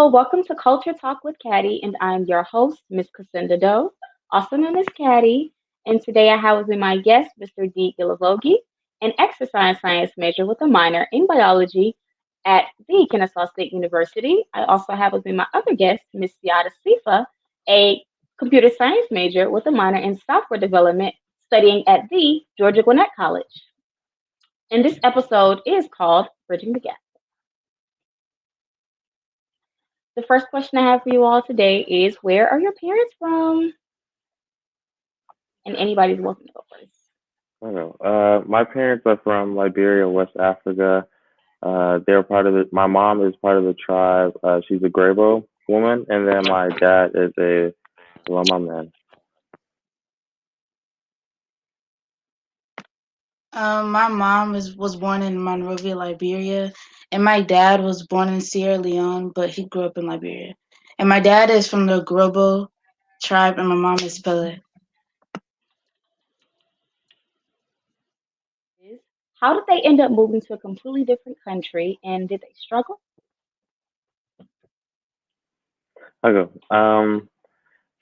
welcome to Culture Talk with Kaddy, and I'm your host, Miss Cassandra Doe, also known as Kaddy. And today I have with me my guest, Mr. D. Gilavogi, an exercise science major with a minor in biology at the Kennesaw State University. I also have with me my other guest, Miss Siada Sifa, a computer science major with a minor in software development, studying at the Georgia Gwinnett College. And this episode is called Bridging the Gap. The first question I have for you all today is where are your parents from? And anybody's welcome to go first. I know. My parents are from Liberia, West Africa. They're part of the. My mom is part of the tribe. She's a Grebo woman, and then my dad is a Loma man. My mom was born in Monrovia, Liberia, and my dad was born in Sierra Leone, but he grew up in Liberia. And my dad is from the Grobo tribe, and my mom is Pele. Is how did they end up moving to a completely different country and did they struggle? Okay.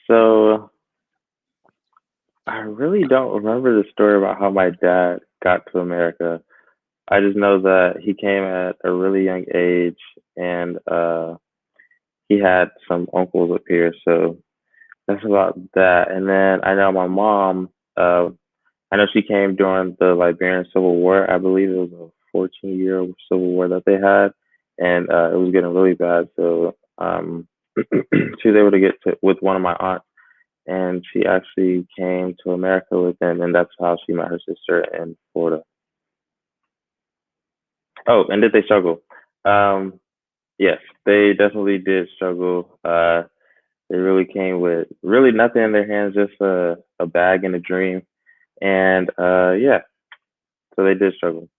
So I really don't remember the story about how my dad got to America. I just know that he came at a really young age, and he had some uncles up here. So that's about that. And then I know my mom. I know she came during the Liberian Civil War. I believe it was a 14-year civil war that they had, and it was getting really bad. So she was able to get to with one of my aunts, and she actually came to America with them, and that's how she met her sister in Florida. Oh, and did they struggle? Um, yes, they definitely did struggle. They really came with really nothing in their hands, just a bag and a dream, and yeah, so they did struggle.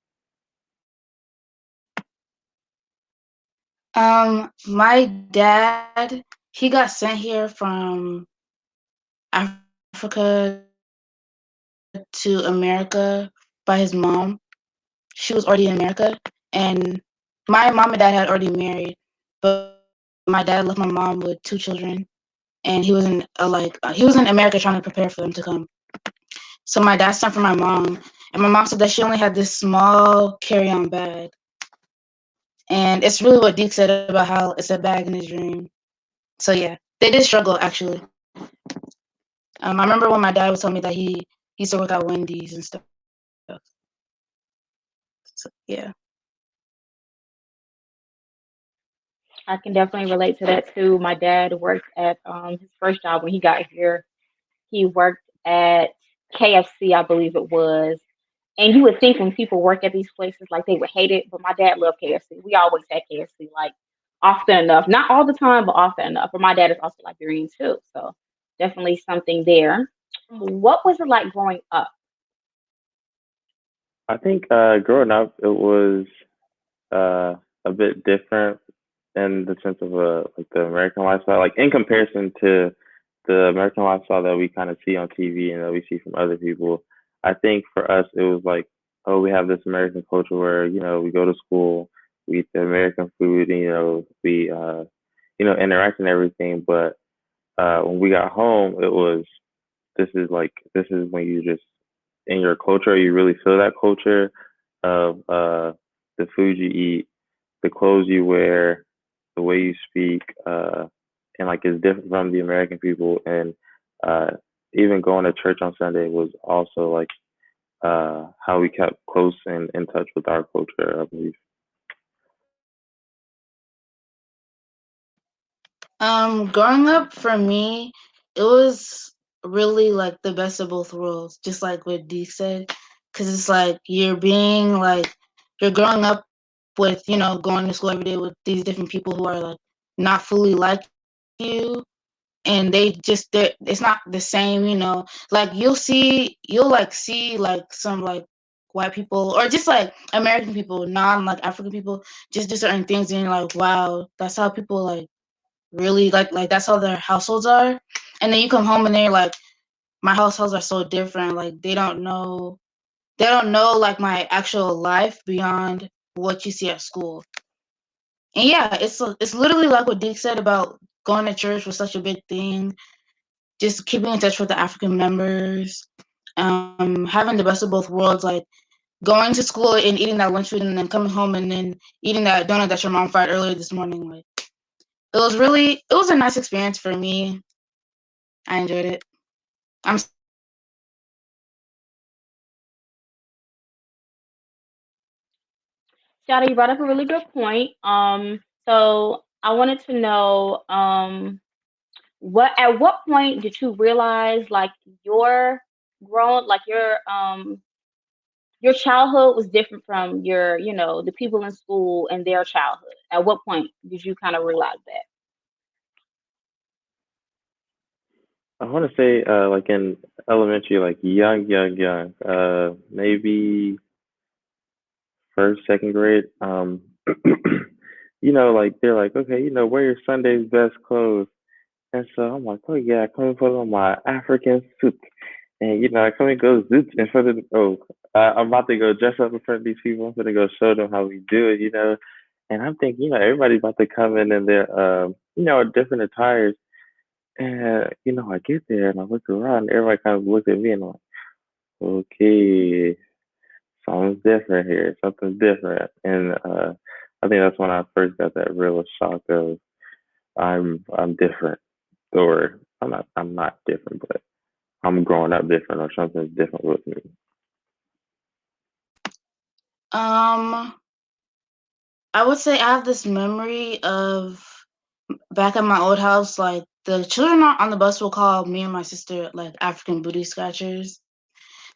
My dad, he got sent here from Africa to America by his mom. She was already in America, and my mom and dad had already married, but my dad left my mom with two children, and he was in America trying to prepare for them to come. So my dad sent for my mom, and my mom said that she only had this small carry-on bag, and it's really what Deke said about how it's a bag in his dream. So yeah, they did struggle actually. I remember when my dad would tell me that he used to work at Wendy's and stuff. So yeah. I can definitely relate to that too. My dad worked at his first job when he got here. He worked at KFC, I believe it was. And you would think when people work at these places like they would hate it, but my dad loved KFC. We always had KFC like often enough. Not all the time, but often enough. But my dad is also Liberian too. So definitely something there. What was it like growing up? I think growing up, it was uh, a bit different in the sense of like the American lifestyle, like in comparison to the American lifestyle that we kind of see on TV and that we see from other people. I think for us, it was like, oh, we have this American culture where we go to school, we eat the American food, and we interact and everything. But when we got home, it was this is when you just in your culture, you really feel that culture of the food you eat, the clothes you wear, the way you speak, and like it's different from the American people. And uh, even going to church on Sunday was also like how we kept close and in touch with our culture, I believe. Growing up for me, it was really like the best of both worlds, just like what Deke said, because it's like you're growing up with going to school every day with these different people who are like not fully like you, and it's not the same. Like you'll see like some like white people or just like American people, non like African people, just do certain things, and you're like, wow, that's how people like really like that's how their households are. And then you come home and they're like, my households are so different. Like they don't know like my actual life beyond what you see at school. And yeah, it's literally like what Deke said about going to church was such a big thing. Just keeping in touch with the African members, having the best of both worlds, like going to school and eating that lunch food and then coming home and then eating that donut that your mom fried earlier this morning. Like it was a nice experience for me. I enjoyed it. I'm sorry, Deke. You were saying something? Shada, you brought up a really good point. So I wanted to know, what at what point did you realize like your like your childhood was different from your, the people in school and their childhood? At what point did you kind of realize that? I want to say like in elementary, like young, maybe first, second grade. Like they're like, okay, wear your Sunday's best clothes. And so I'm like, oh yeah, I come and put on my African suit. And I come and go zoot in front of I'm about to go dress up in front of these people. I'm gonna go show them how we do it. And I'm thinking, everybody's about to come in their different attires. And I get there and I look around and everybody kind of looks at me and I'm like, okay, something's different here. Something's different. And I think that's when I first got that real shock of I'm different. Or I'm not different, but I'm growing up different or something's different with me. Um, I would say I have this memory of back at my old house, like the children on the bus will call me and my sister like African booty scratchers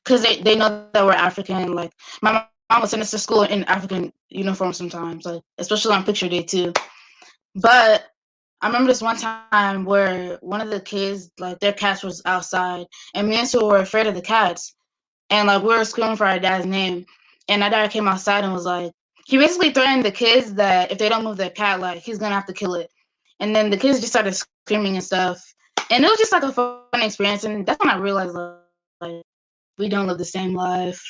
because they know that we're African. Like my mom would send us to school in African uniform sometimes, like especially on picture day too. But I remember this one time where one of the kids, like their cats was outside, and me and Sue were afraid of the cats, and like we were screaming for our dad's name, and our dad came outside and was like, he basically threatened the kids that if they don't move their cat, like he's gonna have to kill it. And then the kids just started screaming and stuff, and it was just like a fun experience. And that's when I realized like we don't live the same life.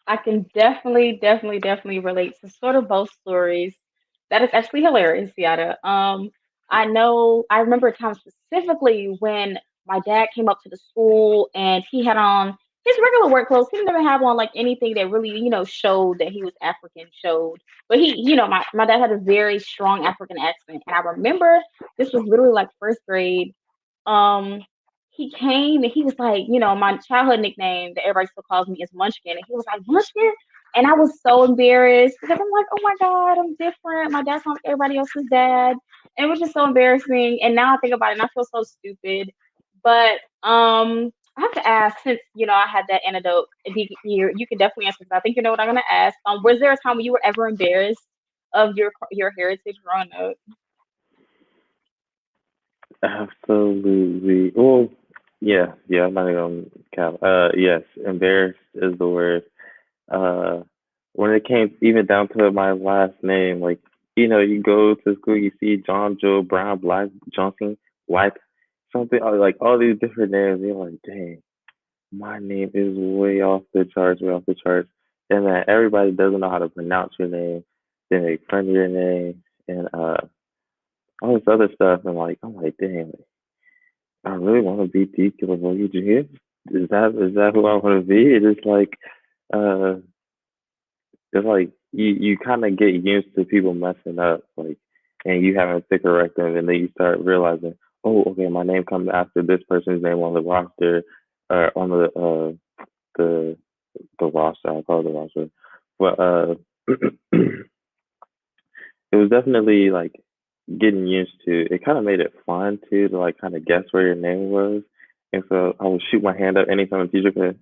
I can definitely relate to sort of both stories. That is actually hilarious, Yada. I remember a time specifically when my dad came up to the school and he had on his regular work clothes. He didn't even have on like anything that really, showed that he was African, showed. But my dad had a very strong African accent. And I remember this was literally like first grade. um he came and he was like, my childhood nickname that everybody still calls me is Munchkin. And he was like, Munchkin. And I was so embarrassed because I'm like, oh my God, I'm different. My dad's not like everybody else's dad. And it was just so embarrassing. And now I think about it and I feel so stupid. But I have to ask, since I had that anecdote, you can definitely answer that. I think you know what I'm gonna ask. Was there a time when you were ever embarrassed of your heritage growing up? Absolutely. Well, yeah, I'm not gonna cap. Yes, embarrassed is the word. Uh, when it came even down to my last name, like, you go to school, you see John, Joe, Brown, Black, Johnson, White, something like all these different names. You're like, dang, my name is way off the charts, way off the charts. And then everybody doesn't know how to pronounce your name. They make fun of your name and all this other stuff. And like, I'm like, dang, I really want to be Deacon of Junior. Is that who I want to be? Uh, it's like you kind of get used to people messing up, like, and you having to correct them, and then you start realizing, oh, okay, my name comes after this person's name on the roster, or on the the roster. I call it the roster, but it was definitely like getting used to. It kind of made it fun too to like kind of guess where your name was, and so I would shoot my hand up anytime a teacher could,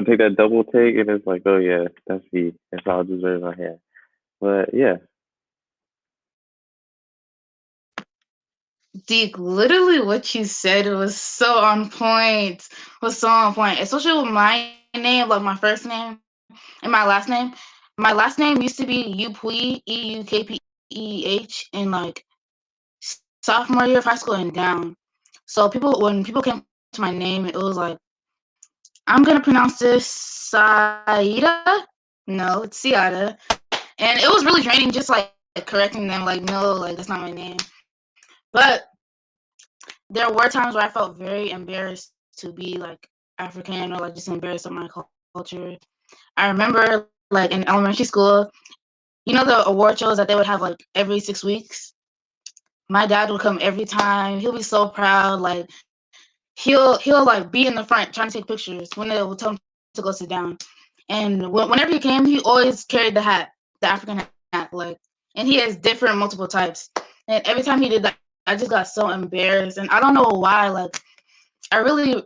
take that double take, and it's like, oh yeah, that's me, and so I'll just raise my hand. But yeah, Deke, literally what you said was so on point. Was so on point. Especially with my name, like my first name and my last name. My last name used to be Upui, Eukpeh, in like sophomore year of high school and down. So when people came to my name, it was like I'm gonna pronounce this Saida. No, it's Siada. And it was really draining, just like correcting them, like no, like that's not my name. But there were times where I felt very embarrassed to be like African or like just embarrassed of my culture. I remember like in elementary school, the award shows that they would have like every 6 weeks. My dad would come every time. He'll be so proud. Like he'll like be in the front trying to take pictures when they would tell him to go sit down. And whenever he came, he always carried the African hat, like, and he has different multiple types. And every time he did that, I just got so embarrassed, and I don't know why. Like I really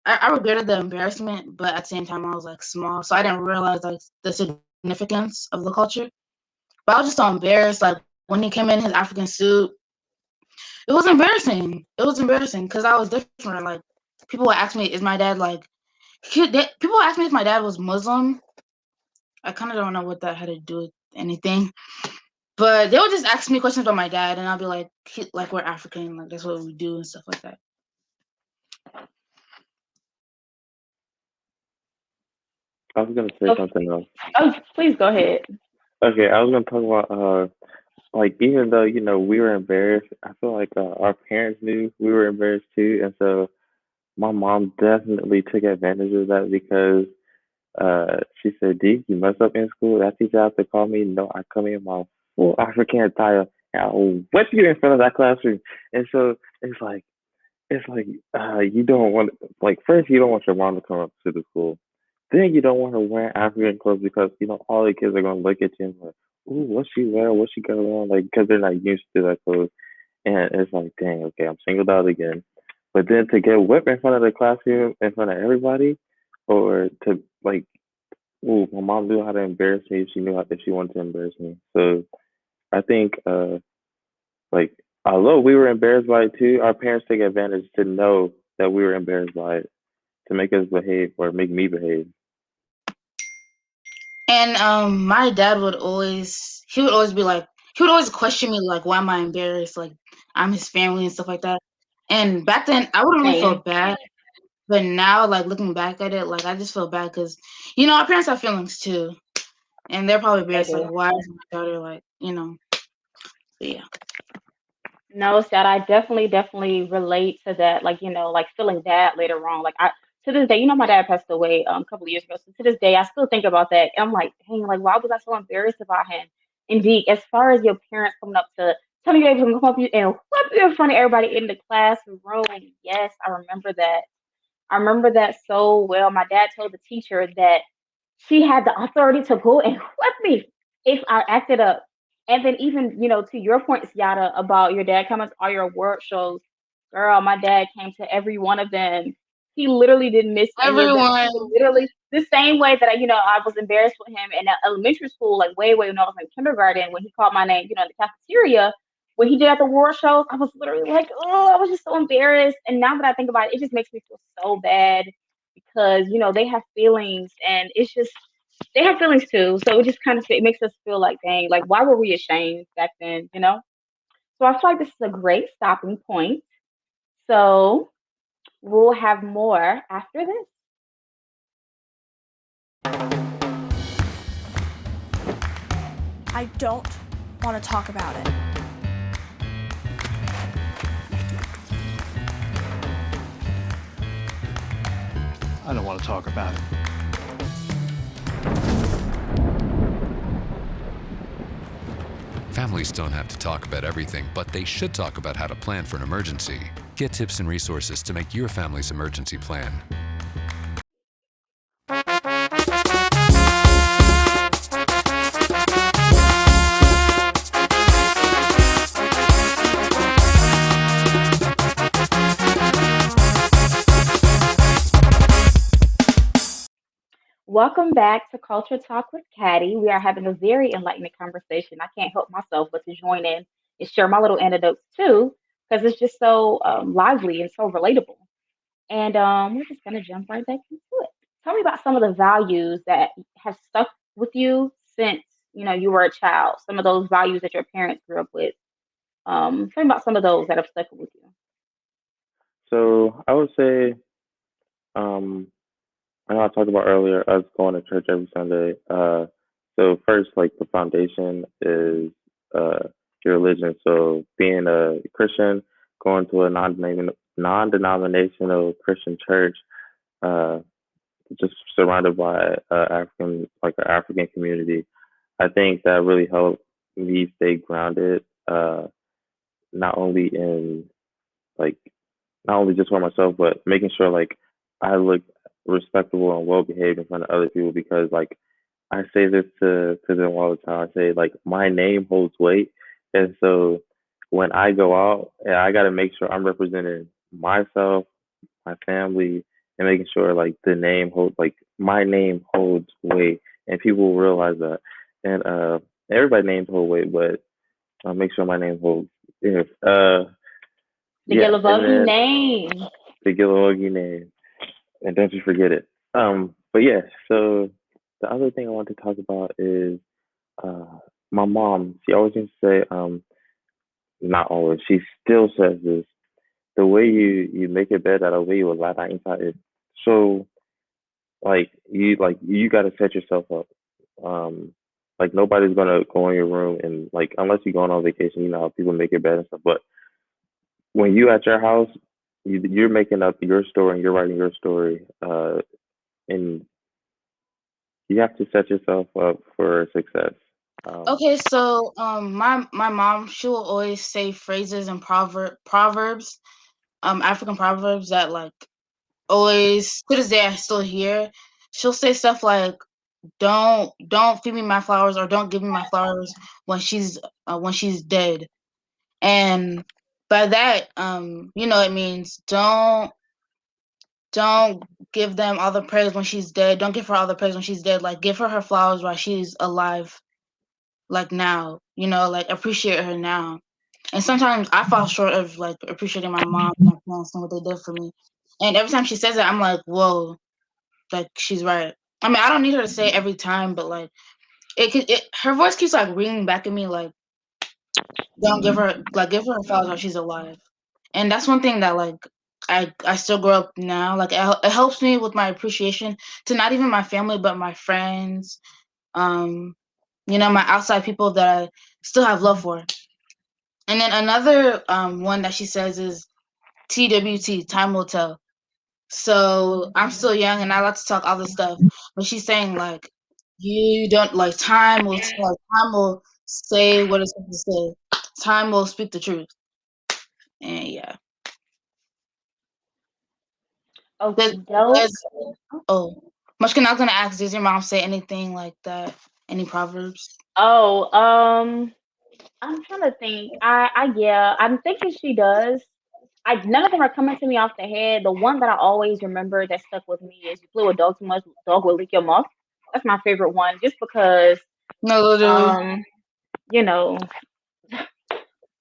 I regretted the embarrassment, but at the same time, I was like small, so I didn't realize like the significance of the culture. But I was just so embarrassed. Like when he came in his African suit, it was embarrassing. It was embarrassing because I was different. Like people would ask me, "Is my dad like?" People would ask me if my dad was Muslim. I kind of don't know what that had to do with anything, but they would just ask me questions about my dad, and I'll be like, "Like we're African, like that's what we do and stuff like that." I was gonna say Oh, something else. oh, please go ahead. Okay, I was gonna talk about like even though we were embarrassed, I feel like our parents knew we were embarrassed too, and so my mom definitely took advantage of that because she said, "Deke, you mess up in school. That teacher has to call me. No, I come in my full African attire and I'll whip you in front of that classroom." And so it's like you don't want like first you don't want your mom to come up to the school. Then you don't want her wearing African clothes because all the kids are gonna look at you and like, "Ooh, what's she wearing? What's she got on?" Like because they're not used to that clothes. And it's like, dang, okay, I'm singled out again. But then to get whipped in front of the classroom, in front of everybody, or to like, ooh, my mom knew how to embarrass me if she knew how if she wanted to embarrass me. So I think like although we were embarrassed by it too, our parents take advantage to know that we were embarrassed by it to make us behave or make me behave. And my dad would always he would always be like he would always question me like why am I embarrassed, like I'm his family and stuff like that. And back then I wouldn't really feel Same. bad, but now like looking back at it, like I just feel bad because our parents have feelings too, and they're probably They embarrassed like do. why is my daughter like but yeah. No, Sad, I definitely relate to that. Like, like feeling bad later on. Like to this day, my dad passed away a couple of years ago. So to this day, I still think about that. And I'm like, dang, like why was I so embarrassed about him? Indeed, as far as your parents coming up to telling you they was gonna come up you and whoop you in front of everybody in the classroom, yes, I remember that. I remember that so well. My dad told the teacher that she had the authority to go and whip me if I acted up. And then even, to your point, Yada, about your dad coming to all your award shows, girl, my dad came to every one of them. He literally didn't miss any of them. He would Everyone, literally the same way that I was embarrassed with him in elementary school, like way when I was in kindergarten, when he called my name, in the cafeteria. When he did at the award shows, I was literally like, oh, I was just so embarrassed. And now that I think about it, it just makes me feel so bad because they have feelings and it's just they have feelings too. So it just kind of it makes us feel like, dang, like why were we ashamed back then? So I feel like this is a great stopping point. So we'll have more after this. I don't want to talk about it. I don't want to talk about it. Families don't have to talk about everything, but they should talk about how to plan for an emergency. Get tips and resources to make your family's emergency plan. Welcome back to Culture Talk with Caddy. We are having a very enlightening conversation. I can't help myself but to join in and share my little anecdotes too, because it's just so lively and so relatable. And we're just gonna jump right back into it. Tell me about some of the values that have stuck with you since you were a child. Some of those values that your parents grew up with. Tell me about some of those that have stuck with you. So I would say um I know I talked about earlier us going to church every Sunday. So first, like the foundation is uh, your religion. So being a Christian, going to a non-denominational Christian church, uh, just surrounded by African, like an African community. I think that really helped me stay grounded, not only in like not only just for myself, but making sure like I look respectable and well behaved in front of other people because like I say this to them all the time. I say like my name holds weight, and so when I go out, yeah, I got to make sure I'm representing myself, my family, and making sure like the name holds like my name holds weight, and people will realize that. And everybody names hold weight, but I'll make sure my name holds. Yeah, The yeah, and Gilavogi then name. the Gilroy name, and don't you forget it. But yeah, so the other thing I want to talk about is uh, my mom. She always used to say, not always, she still says this: the way you make a bed, that way you will lie down inside it. So like you got to set yourself up. Um, like nobody's gonna go in your room and like unless you're going on vacation, you know how people make your bed and stuff. But when you at your house, you're making up your story and you're writing your story. And you have to set yourself up for success. Um, Okay, so my mom, she will always say phrases and proverbs, African proverbs that like always to this day I still hear. She'll say stuff like don't feed me my flowers or don't give me my flowers when she's dead. And by that, it means don't give them all the praise when she's dead. Don't give her all the praise when she's dead. Like give her her flowers while she's alive, like now. Like appreciate her now. And sometimes I fall short of like appreciating my mom, my parents, and what they did for me. And every time she says it, I'm like, whoa, like she's right. I mean, I don't need her to say it every time, but like her voice keeps like ringing back at me, like don't give her flowers while she's alive. And that's one thing that like I still grow up now. Like it helps me with my appreciation to not even my family, but my friends, um, my outside people that I still have love for. And then another one that she says is TWT, time will tell. So I'm still young and I like to talk all this stuff, but she's saying like you don't like time will tell, time will say what it's supposed to say, time will speak the truth, and yeah. Does, Okie doke. does oh, Mushkin, I was gonna ask, does your mom say anything like that? Any proverbs? Oh, I'm trying to think. Yeah, I'm thinking she does. None of them are coming to me off the head. The one that I always remember that stuck with me is you play with dog too much, dog will lick your muff. That's my favorite one, just because No, literally. um, you know,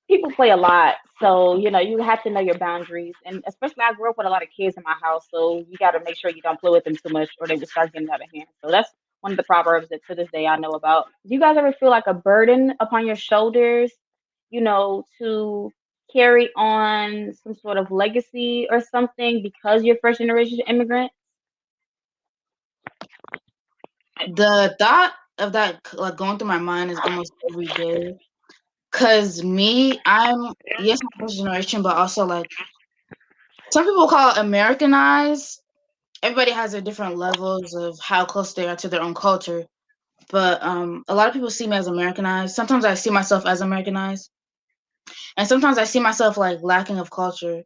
people play a lot, so you have to know your boundaries. And especially, I grew up with a lot of kids in my house, so you got to make sure you don't play with them too much, or they will start getting out of hand. So that's one of the proverbs that to this day I know about. Do you guys ever feel like a burden upon your shoulders, to carry on some sort of legacy or something because you're first generation immigrant? The thought of that like going through my mind is almost every day. Cause me, I'm yes, I'm first generation, but also like some people call it Americanized. Everybody has their different levels of how close they are to their own culture. But a lot of people see me as Americanized. Sometimes I see myself as Americanized, and sometimes I see myself like lacking of culture.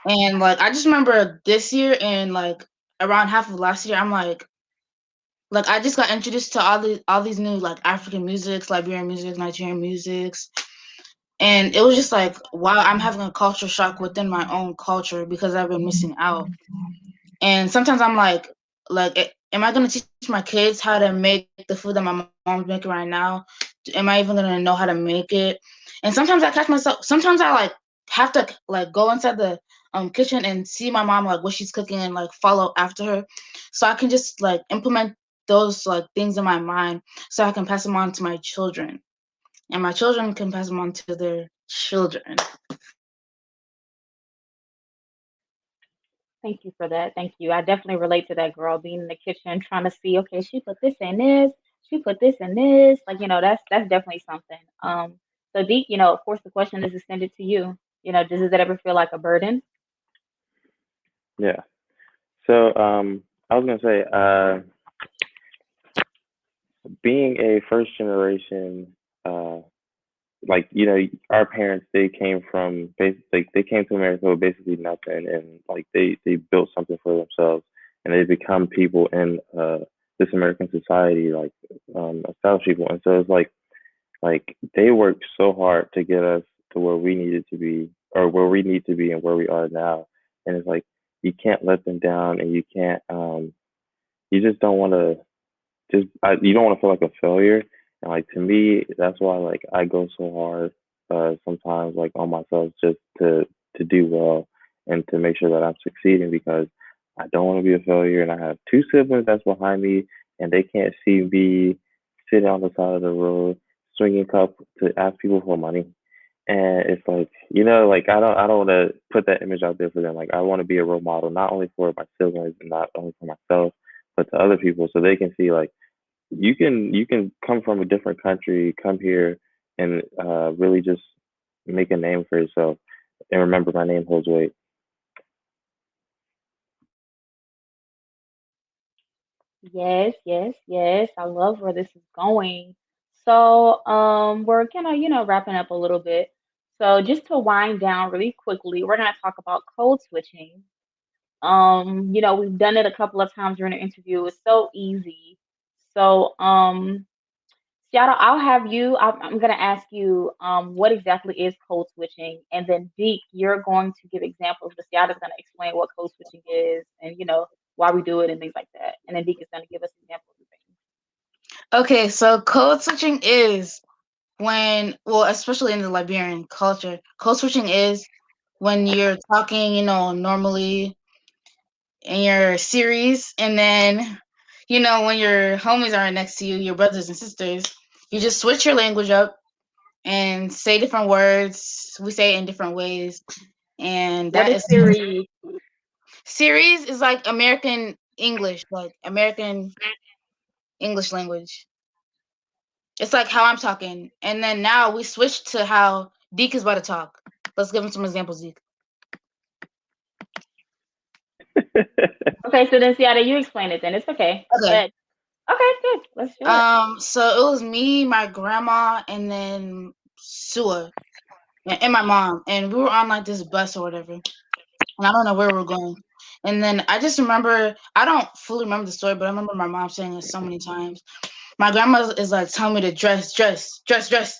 And like I just remember this year and like around half of last year, I'm like I just got introduced to all these new like African musics, Liberian music, Nigerian musics, and it was just like wow, I'm having a culture shock within my own culture because I've been missing out. And sometimes I'm like, am I gonna teach my kids how to make the food that my mom's making right now? Am I even gonna know how to make it? And sometimes I catch myself. Sometimes I like have to like go inside the kitchen and see my mom like what she's cooking and like follow after her, so I can just like implement those like things in my mind, so I can pass them on to my children, and my children can pass them on to their children. Thank you for that. Thank you. I definitely relate to that girl being in the kitchen trying to see, okay, she put this in this, she put this in this. Like, that's definitely something. So Deke, of course the question is extended to you. Does it ever feel like a burden? Yeah. So I was gonna say, being a first generation, like our parents, they came from like they came to America with basically nothing, and like they built something for themselves, and they become people in this American society, like established people, and so it's like they worked so hard to get us to where we needed to be, or where we need to be, and where we are now, and it's like you can't let them down, and you can't you just don't want to you don't want to feel like a failure. And like to me, that's why like I go so hard sometimes like on myself just to do well and to make sure that I'm succeeding because I don't want to be a failure. And I have two siblings that's behind me, and they can't see me sitting on the side of the road swinging cup to ask people for money. And it's like like I don't want to put that image out there for them. Like I want to be a role model not only for my siblings and not only for myself, but to other people so they can see like you can come from a different country, come here and really just make a name for yourself. And remember, my name holds weight. Yes, yes, yes. I love where this is going. So, we're kind of, wrapping up a little bit. So, just to wind down really quickly, we're gonna talk about code switching. We've done it a couple of times during the interview. It's so easy. So, Seattle, I'll have you. I'm gonna ask you, what exactly is code switching, and then Deke, you're going to give examples, but Seattle's gonna explain what code switching is, and why we do it and things like that. And then Deke is gonna give us examples of things. Okay, so code switching is when, well, especially in the Liberian culture, code switching is when you're talking, normally in your series, and then, when your homies are next to you, your brothers and sisters, you just switch your language up and say different words. We say it in different ways, and What that is is Siri? series is like American English, like American English language. It's like how I'm talking, and then now we switched to how Deke is about to talk. Let's give him some examples, Deke. Okay, so then Seattle, you explain it then. It's okay. Go Okay. ahead. Okay, good. Let's do it. So it was me, my grandma, and then Sua, and my mom, and we were on like this bus or whatever, and I don't know where we were going. And then I just remember, I don't fully remember the story, but I remember my mom saying it so many times. My grandma is like telling me to dress, dress, dress, dress.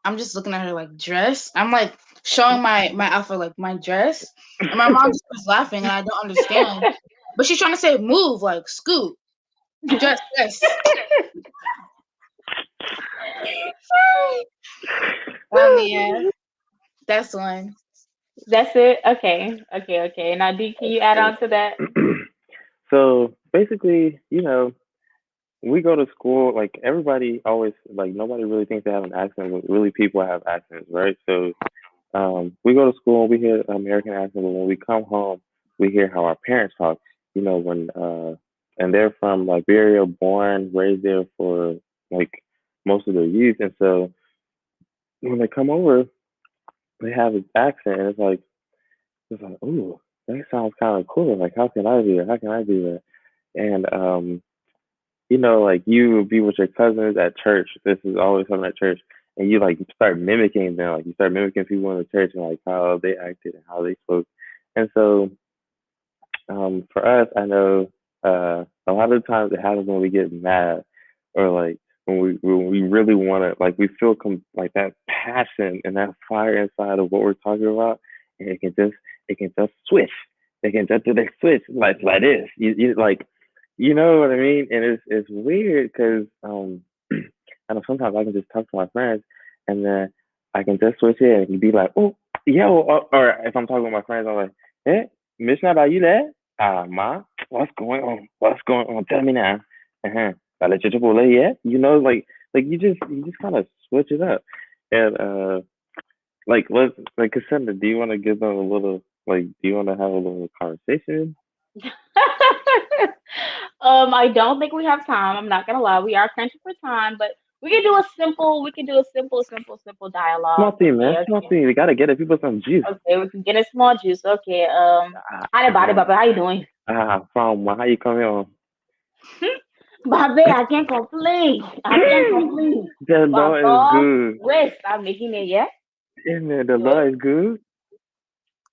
I'm just looking at her like dress. I'm like showing my outfit like my dress, and my mom just was laughing, and I don't understand. But she's trying to say move, like scoot, dress, dress. Yeah, that's one. That's it. Okay, okay, okay. Now, Deke, can you add on to that? So basically, we go to school, like everybody always like nobody really thinks they have an accent, but really people have accents, right? So we go to school, we hear American accent, but when we come home, we hear how our parents talk. When and they're from Liberia, born, raised there for like most of their youth, and so when they come over, they have this accent, and it's like, ooh, that sounds kind of cool. Like, how can I do that? How can I do that? And like you would be with your cousins at church. This is always something at church, and you like start mimicking them. Like you start mimicking people in the church and like how they acted and how they spoke. And so for us, I know a lot of times it happens when we get mad or like when we really want to like we feel like that passion and that fire inside of what we're talking about, and it can just switch. They can just do their switch like this. You like you know what I mean? And it's weird because I know sometimes I can just talk to my friends and then I can just switch it and be like, oh yeah, or if I'm talking with my friends, I'm like, hey, Miss Nada, are you there? Ma, what's going on? What's going on? Tell me now. Uh-huh. Dale Chichipotle, yeah? Like you just kind of switch it up. And like let's like Cassandra, do you want to give them a little like do you want to have a little conversation? I don't think we have time. I'm not gonna lie. We are crunching for time, but we can do a simple dialogue. Small thing, man. Okay, Small okay. thing. We gotta get it. People some juice. Okay, we can get a small juice. Okay, Ah, hi there, body, man. Baba. How you doing? From how you come here? Bobby, I can't complain. I can't complain. The law is Baba, good. wait, I'm making it, yeah? Yeah, man. The law Good. is good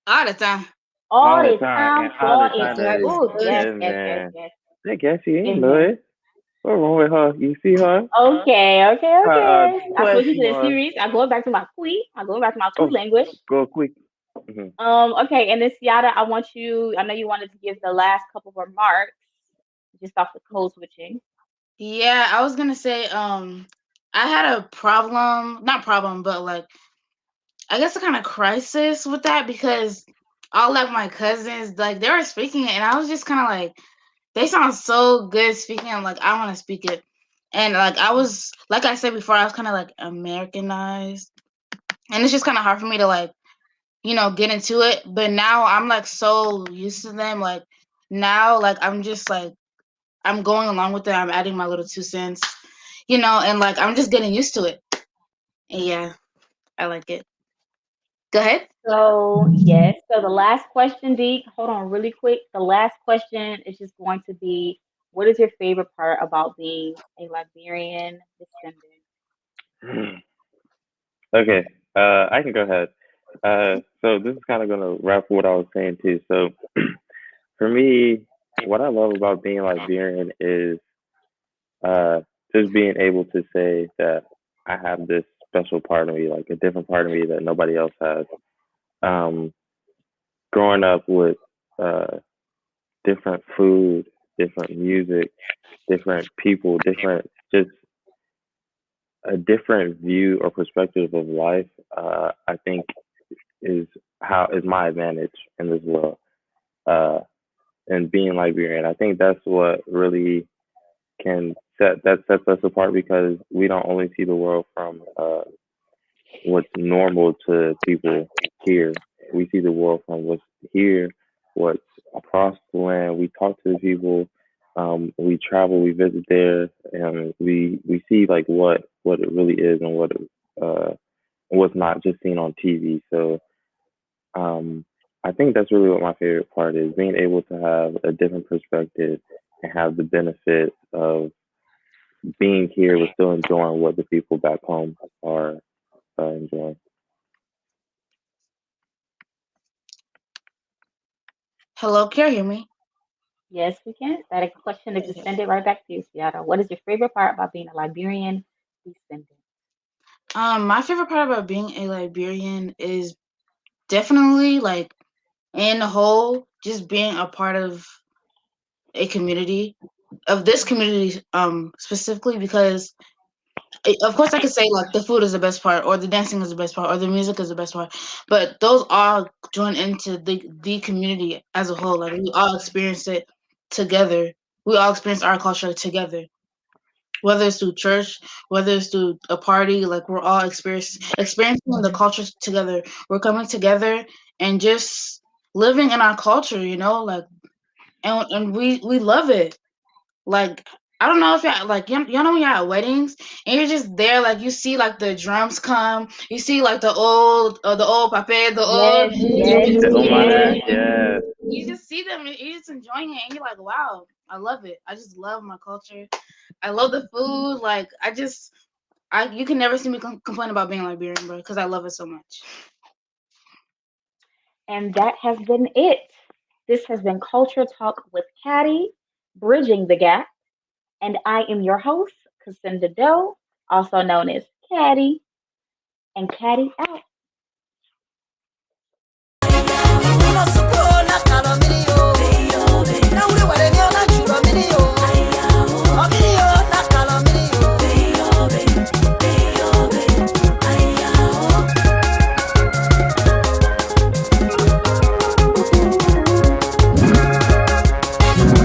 All the time. All all the the time, time and all for the is time that God is is good. good. Yes, yeah, yes, yes, man. yes. I guess you ain't know Amen. it. What's wrong with her? You see her? Okay, okay, okay. I switch Question into the mark. series. I'm going back to my Kui. I'm going back to my Kui Oh, language. go quick. Hmm. Okay, and then Siada, I know you wanted to give the last couple of remarks just off the code switching. Yeah, I was gonna say, I had a problem, not problem, but like I guess a kind of crisis with that because all like my cousins, like they were speaking it, and I was just kind of like, they sound so good speaking. I'm like, I want to speak it, and like I was, like I said before, I was kind of like Americanized, and it's just kind of hard for me to like, get into it. But now I'm like so used to them, like now, like I'm just like I'm going along with it. I'm adding my little 2 cents, and like I'm just getting used to it. And yeah, I like it. Go ahead. So yes. So the last question, Deke, hold on really quick. The last question is just going to be, what is your favorite part about being a Liberian descendant? Okay. I can go ahead. So this is kind of gonna wrap what I was saying too. So for me, what I love about being Liberian is uh just being able to say that I have this special part of me, like a different part of me that nobody else has. Um, growing up with uh different food, different music, different people, different just a different view or perspective of life. I think is how is my advantage in this world. Uh, and being Liberian, I think that's what really can sets us apart because we don't only see the world from what's normal to people here. We see the world from what's here, what's across the land. We talk to the people. We travel, we visit there, and we see like what it really is and uh, what's not just seen on TV. So um, I think that's really what my favorite part is: being able to have a different perspective and have the benefit of being here, but still enjoying what the people back home are enjoying. Hello, can you hear me? Yes, we can. That question is just Okay. send it right back to you, Seattle. What is your favorite part about being a Liberian descendant? My favorite part about being a Liberian is definitely like in the whole, just being a part of a community, of this community, specifically because of course I could say like the food is the best part, or the dancing is the best part, or the music is the best part, but those all join into the community as a whole. Like we all experience it together. We all experience our culture together, whether it's through church, whether it's through a party. Like we're all experiencing the culture together. We're coming together and just living in our culture. Like and we love it. Like I don't know if y'all like y'all know when you're at weddings and you're just there, like you see like the drums come, you see like the old pape, the old Yes, yes, The yes. Omaha, yeah. you just see them and you're just enjoying it and you're like, wow, I love it. I just love my culture. I love the food. Like I you can never see me complain about being Liberian, bro, because I love it so much. And that has been it. This has been Culture Talk with Caddy, Bridging the Gap. And I am your host, Cassandra Doe, also known as Caddy, and Caddy